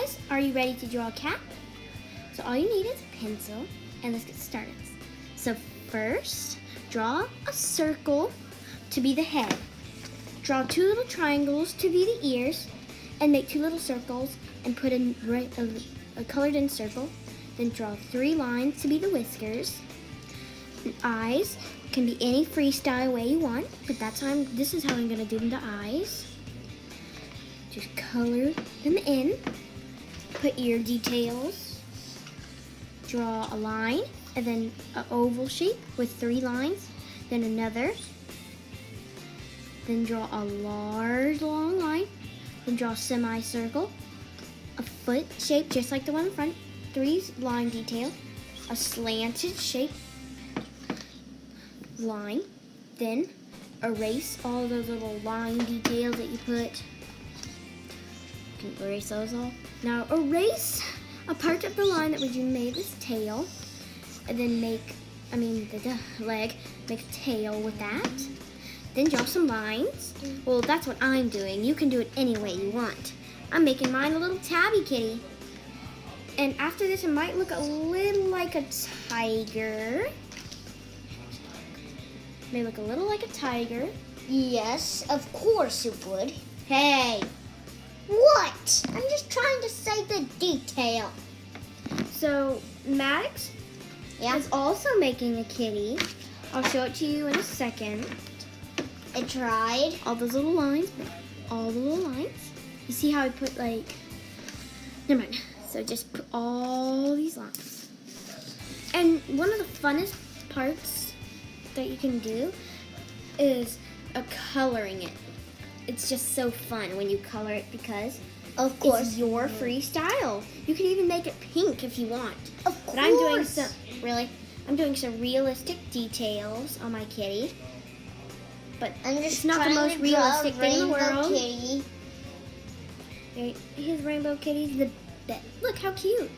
guys, are you ready to draw a cat? So all you need is a pencil, and let's get started. So first, draw a circle to be the head. Draw 2 little triangles to be the ears, and make 2 little circles and put in a colored in circle. Then draw 3 lines to be the whiskers. And eyes can be any freestyle way you want, but this is how I'm gonna do the eyes. Just color them in. Put ear details. Draw a line, and then an oval shape with 3 lines, then another. Then draw a large long line. Then draw a semicircle, a foot shape just like the one in front, 3 line detail, a slanted shape line. Then erase all those little line details that you put. You can erase those all. Now erase a part of the line that you made this tail, and then make the leg, make a tail with that. Then draw some lines. Well, that's what I'm doing. You can do it any way you want. I'm making mine a little tabby kitty. And after this, it might look a little like a tiger. May look a little like a tiger. Yes, of course it would. Hey! What? I'm just trying to say the detail. So, Maddox is also making a kitty. I'll show it to you in a second. I tried. All those little lines. All the little lines. You see how I put never mind. So just put all these lines. And one of the funnest parts that you can do is coloring it. It's just so fun when you color it because of course it's your freestyle. You can even make it pink if you want. Of course. But I'm doing some realistic details on my kitty. But it's not the most realistic thing in the world. Kitty. His rainbow kitty's the best. Look how cute.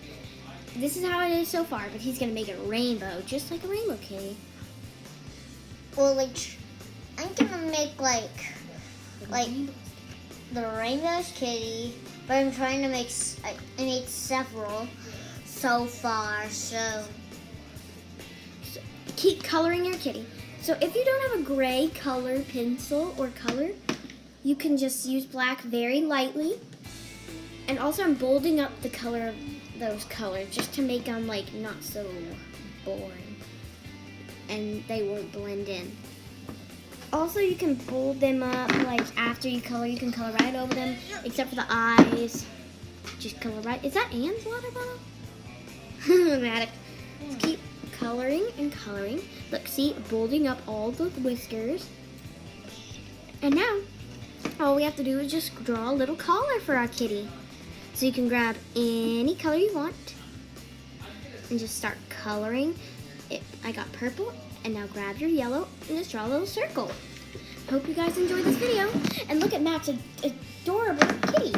This is how it is so far, but he's gonna make it rainbow, just like a rainbow kitty. Well, I'm gonna make the rainbow kitty, but I'm trying to make. I made several so far, so keep coloring your kitty. So if you don't have a gray color pencil or color, you can just use black very lightly. And also I'm bolding up the color of those colors just to make them not so boring. And they won't blend in. Also you can bold them up after you color, you can color right over them, except for the eyes. Just color right. Is that Anne's water bottle? Maddox. Just keep coloring and coloring. Look, see, bolding up all the whiskers. And now, all we have to do is just draw a little collar for our kitty. So you can grab any color you want and just start coloring. I got purple, and now grab your yellow and just draw a little circle. Hope you guys enjoyed this video. And look at Matt's adorable kitty.